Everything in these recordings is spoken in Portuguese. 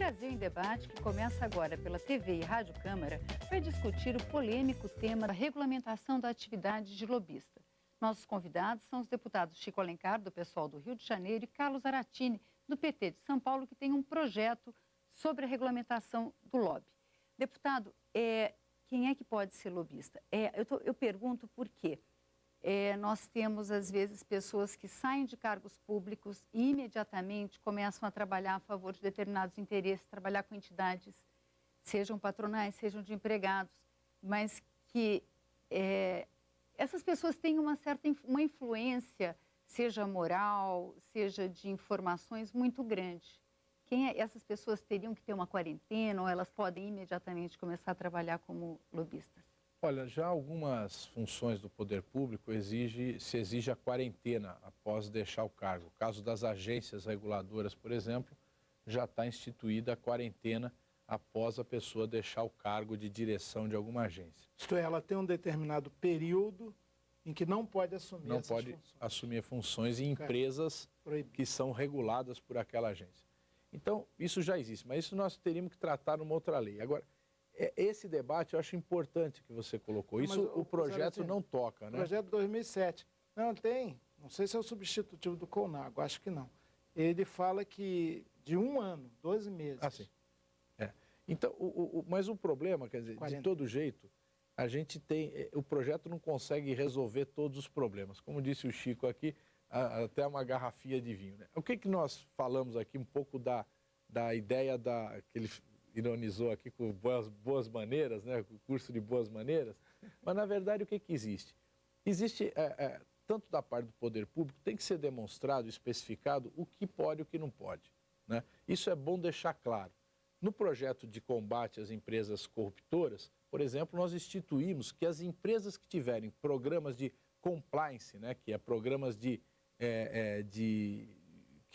Brasil em Debate, que começa agora pela TV e Rádio Câmara, vai discutir o polêmico tema da regulamentação da atividade de lobista. Nossos convidados são os deputados Chico Alencar, do PSOL do Rio de Janeiro, e Carlos Aratini, do PT de São Paulo, que tem um projeto sobre a regulamentação do lobby. Deputado, quem é que pode ser lobista? Eu pergunto por quê. Nós temos, às vezes, pessoas que saem de cargos públicos e imediatamente começam a trabalhar a favor de determinados interesses, trabalhar com entidades, sejam patronais, sejam de empregados, mas que essas pessoas têm uma influência, seja moral, seja de informações, muito grande. Essas pessoas teriam que ter uma quarentena ou elas podem imediatamente começar a trabalhar como lobistas? Olha, já algumas funções do poder público se exige a quarentena após deixar o cargo. O caso das agências reguladoras, por exemplo, já está instituída a quarentena após a pessoa deixar o cargo de direção de alguma agência. Isto é, ela tem um determinado período em que não pode assumir essas funções. Não pode assumir funções em empresas que são reguladas por aquela agência. Então, isso já existe, mas isso nós teríamos que tratar numa outra lei. Agora, esse debate eu acho importante que você colocou. Isso o projeto não toca, né? O projeto de 2007. Não tem, não sei se é o substitutivo do Colnago, acho que não. Ele fala que de 1 ano, 12 meses. Ah, sim. Então, mas o problema, quer dizer, 40. De todo jeito, a gente tem... O projeto não consegue resolver todos os problemas. Como disse o Chico aqui, até uma garrafinha de vinho, né? O que nós falamos aqui um pouco da ideia que ele ironizou aqui com boas maneiras, né? O curso de boas maneiras. Mas, na verdade, o que existe? Existe, tanto da parte do poder público, tem que ser demonstrado, especificado o que pode e o que não pode, né? Isso é bom deixar claro. No projeto de combate às empresas corruptoras, por exemplo, nós instituímos que as empresas que tiverem programas de compliance, né? Que é programas que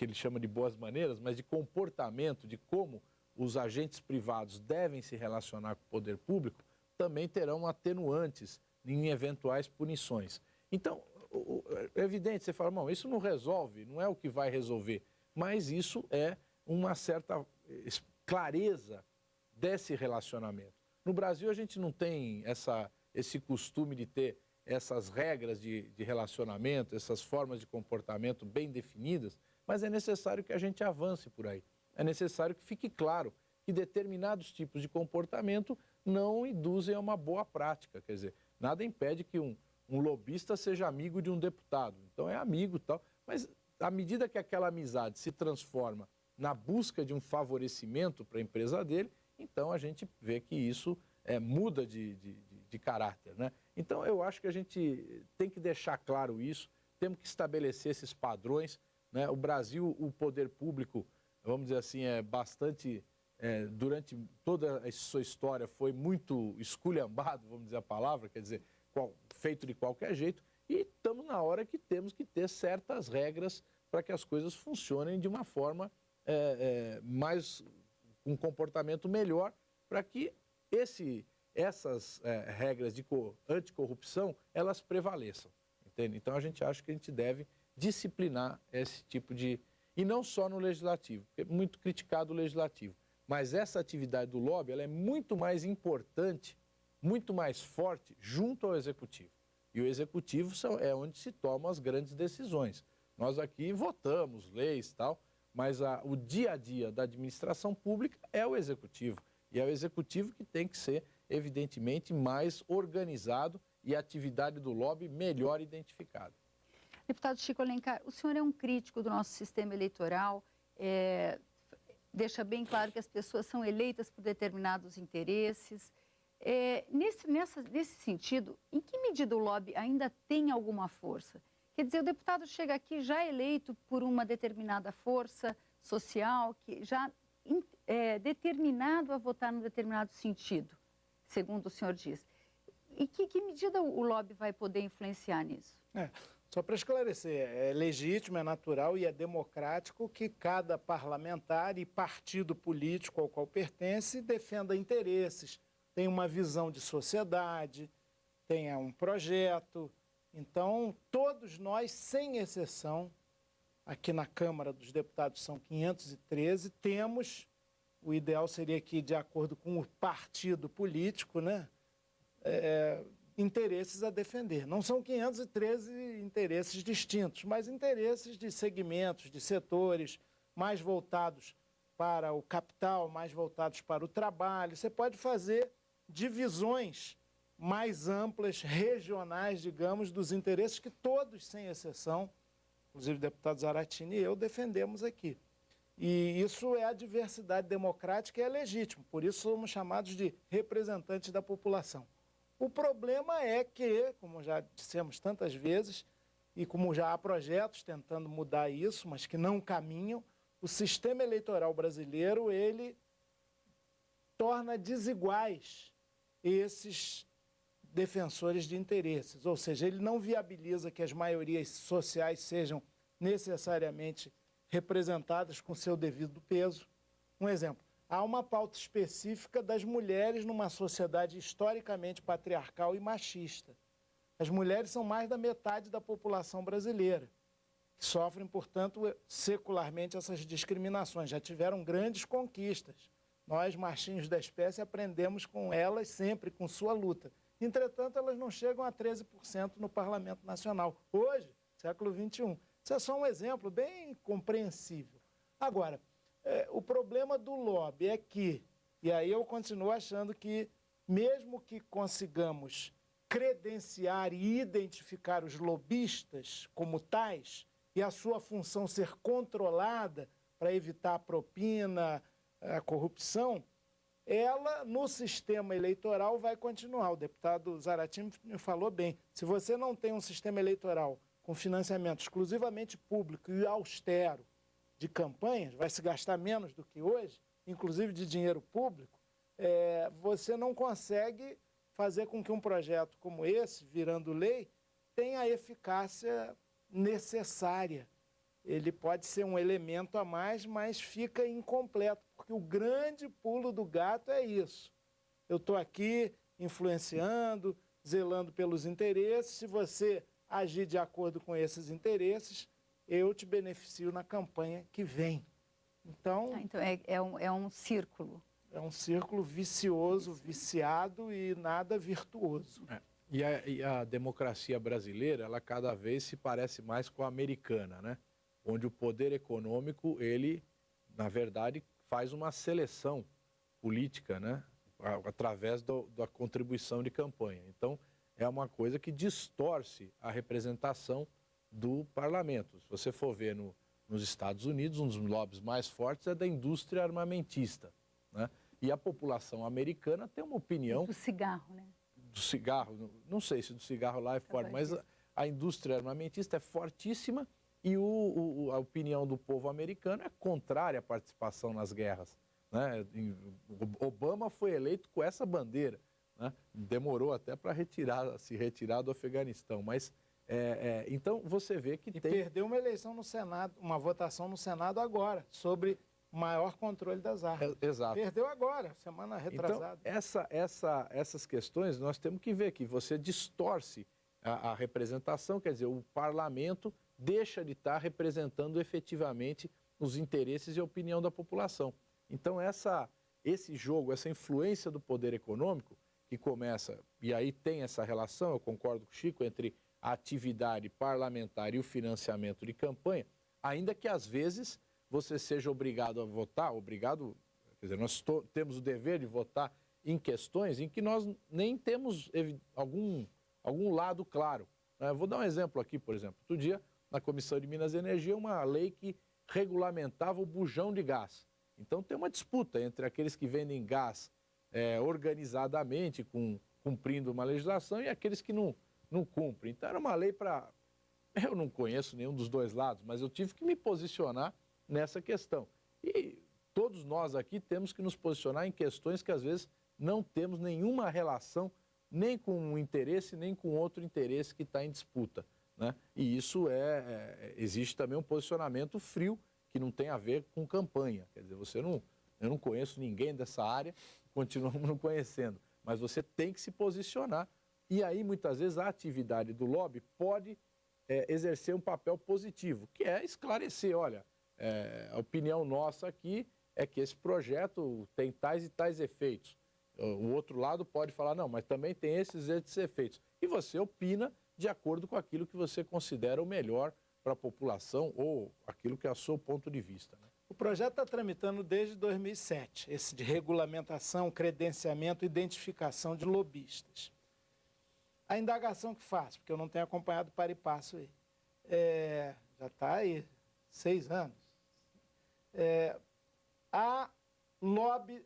ele chama de boas maneiras, mas de comportamento, de como os agentes privados devem se relacionar com o poder público, também terão atenuantes em eventuais punições. Então, é evidente, você fala, não, isso não resolve, não é o que vai resolver, mas isso é uma certa clareza desse relacionamento. No Brasil, a gente não tem esse costume de ter essas regras de relacionamento, essas formas de comportamento bem definidas, mas é necessário que a gente avance por aí. É necessário que fique claro que determinados tipos de comportamento não induzem a uma boa prática. Quer dizer, nada impede que um lobista seja amigo de um deputado. Então é amigo e tal, mas à medida que aquela amizade se transforma na busca de um favorecimento para a empresa dele, então a gente vê que isso muda de caráter, né? Então eu acho que a gente tem que deixar claro isso, temos que estabelecer esses padrões, né? O Brasil, o poder público, vamos dizer assim, durante toda a sua história foi muito esculhambado, vamos dizer a palavra, quer dizer, feito de qualquer jeito, e estamos na hora que temos que ter certas regras para que as coisas funcionem de uma forma um comportamento melhor, para que essas regras de anticorrupção, elas prevaleçam, entende? Então a gente acha que a gente deve disciplinar esse tipo de... E não só no legislativo, porque é muito criticado o legislativo. Mas essa atividade do lobby, ela é muito mais importante, muito mais forte junto ao executivo. E o executivo é onde se tomam as grandes decisões. Nós aqui votamos leis e tal, mas o dia a dia da administração pública é o executivo. E é o executivo que tem que ser, evidentemente, mais organizado e a atividade do lobby melhor identificada. Deputado Chico Alencar, o senhor é um crítico do nosso sistema eleitoral, deixa bem claro que as pessoas são eleitas por determinados interesses. Nesse sentido, em que medida o lobby ainda tem alguma força? Quer dizer, o deputado chega aqui já eleito por uma determinada força social, que já é determinado a votar num determinado sentido, segundo o senhor diz. E que medida o lobby vai poder influenciar nisso? Só para esclarecer, é legítimo, é natural e é democrático que cada parlamentar e partido político ao qual pertence defenda interesses, tenha uma visão de sociedade, tenha um projeto. Então, todos nós, sem exceção, aqui na Câmara dos Deputados são 513, temos o ideal seria que, de acordo com o partido político, né, interesses a defender. Não são 513 interesses distintos, mas interesses de segmentos, de setores mais voltados para o capital, mais voltados para o trabalho. Você pode fazer divisões mais amplas, regionais, digamos, dos interesses que todos, sem exceção, inclusive o deputado Zaratini e eu, defendemos aqui. E isso é a diversidade democrática e é legítimo, por isso somos chamados de representantes da população. O problema é que, como já dissemos tantas vezes, e como já há projetos tentando mudar isso, mas que não caminham, o sistema eleitoral brasileiro, ele torna desiguais esses defensores de interesses, ou seja, ele não viabiliza que as maiorias sociais sejam necessariamente representadas com seu devido peso. Um exemplo, há uma pauta específica das mulheres numa sociedade historicamente patriarcal e machista. As mulheres são mais da metade da população brasileira, que sofrem, portanto, secularmente essas discriminações. Já tiveram grandes conquistas. Nós, machinhos da espécie, aprendemos com elas sempre, com sua luta. Entretanto, elas não chegam a 13% no Parlamento Nacional. Hoje, século XXI. Isso é só um exemplo bem compreensível. Agora, o problema do lobby é que, e aí eu continuo achando que, mesmo que consigamos credenciar e identificar os lobistas como tais, e a sua função ser controlada para evitar a propina, a corrupção, ela, no sistema eleitoral, vai continuar. O deputado Zaratini me falou bem. Se você não tem um sistema eleitoral com financiamento exclusivamente público e austero de campanhas, vai se gastar menos do que hoje, inclusive de dinheiro público, você não consegue fazer com que um projeto como esse, virando lei, tenha a eficácia necessária. Ele pode ser um elemento a mais, mas fica incompleto, porque o grande pulo do gato é isso. Eu estou aqui influenciando, zelando pelos interesses. Se você agir de acordo com esses interesses, eu te beneficio na campanha que vem. Então é um círculo. É um círculo vicioso, viciado e nada virtuoso. E a democracia brasileira, ela cada vez se parece mais com a americana, né? Onde o poder econômico, ele, na verdade, faz uma seleção política, né? Através da contribuição de campanha. Então, é uma coisa que distorce a representação do parlamento. Se você for ver nos Estados Unidos, um dos lobbies mais fortes é da indústria armamentista, né? E a população americana tem uma opinião... Do cigarro, né? Do cigarro, não sei se do cigarro lá é forte, mas a indústria armamentista é fortíssima e a opinião do povo americano é contrária à participação nas guerras, né? Obama foi eleito com essa bandeira, né? Demorou até para se retirar do Afeganistão, mas então você vê que perdeu uma eleição no Senado, uma votação no Senado agora, sobre maior controle das armas. Exato. Perdeu agora, semana retrasada. Então, essas questões nós temos que ver que você distorce a representação, quer dizer, o parlamento deixa de estar representando efetivamente os interesses e a opinião da população. Então, esse jogo, essa influência do poder econômico, que começa, e aí tem essa relação, eu concordo com o Chico, entre a atividade parlamentar e o financiamento de campanha, ainda que às vezes você seja obrigado a votar, quer dizer, nós temos o dever de votar em questões em que nós nem temos algum lado claro. Vou dar um exemplo aqui, por exemplo. Outro dia, na Comissão de Minas e Energia, uma lei que regulamentava o bujão de gás. Então, tem uma disputa entre aqueles que vendem gás organizadamente, cumprindo uma legislação, e aqueles que não cumprem. Então, era uma lei para... Eu não conheço nenhum dos dois lados, mas eu tive que me posicionar nessa questão. E todos nós aqui temos que nos posicionar em questões que às vezes não temos nenhuma relação nem com um interesse, nem com outro interesse que está em disputa, né? E isso existe também um posicionamento frio que não tem a ver com campanha. Quer dizer, eu não conheço ninguém dessa área, continuamos não conhecendo, mas você tem que se posicionar. E aí, muitas vezes, a atividade do lobby pode exercer um papel positivo, que é esclarecer, olha, a opinião nossa aqui é que esse projeto tem tais e tais efeitos. O outro lado pode falar, não, mas também tem esses efeitos. E você opina de acordo com aquilo que você considera o melhor para a população ou aquilo que é o seu ponto de vista, né? O projeto está tramitando desde 2007, esse de regulamentação, credenciamento e identificação de lobistas. A indagação que faço, porque eu não tenho acompanhado para e passo aí, já está aí 6 anos. Há lobby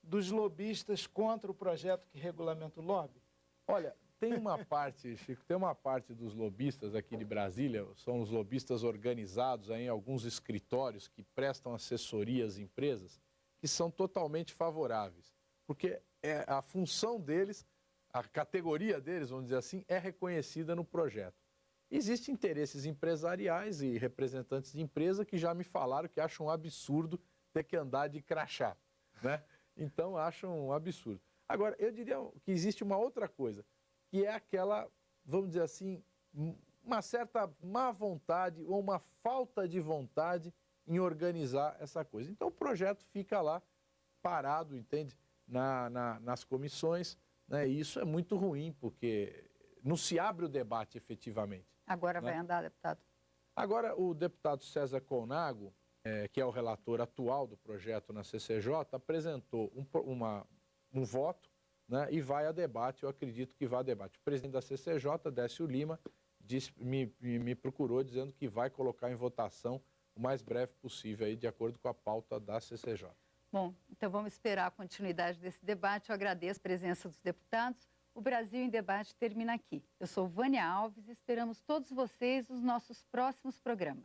dos lobistas contra o projeto que regulamenta o lobby? Olha, tem uma parte, Chico, tem uma parte dos lobistas aqui de Brasília, são os lobistas organizados aí em alguns escritórios que prestam assessoria às empresas, que são totalmente favoráveis, porque a função deles, a categoria deles, vamos dizer assim, é reconhecida no projeto. Existem interesses empresariais e representantes de empresa que já me falaram que acham um absurdo ter que andar de crachá, né? Então acham um absurdo. Agora, eu diria que existe uma outra coisa, que é aquela, vamos dizer assim, uma certa má vontade ou uma falta de vontade em organizar essa coisa. Então o projeto fica lá parado, entende? Nas comissões, né? E isso é muito ruim, porque não se abre o debate efetivamente. Agora né? vai andar, deputado? Agora o deputado César Colnago, que é o relator atual do projeto na CCJ, apresentou um voto, né, e vai a debate, eu acredito que vai a debate. O presidente da CCJ, Décio Lima, me procurou dizendo que vai colocar em votação o mais breve possível, aí, de acordo com a pauta da CCJ. Bom, então vamos esperar a continuidade desse debate. Eu agradeço a presença dos deputados. O Brasil em Debate termina aqui. Eu sou Vânia Alves e esperamos todos vocês nos nossos próximos programas.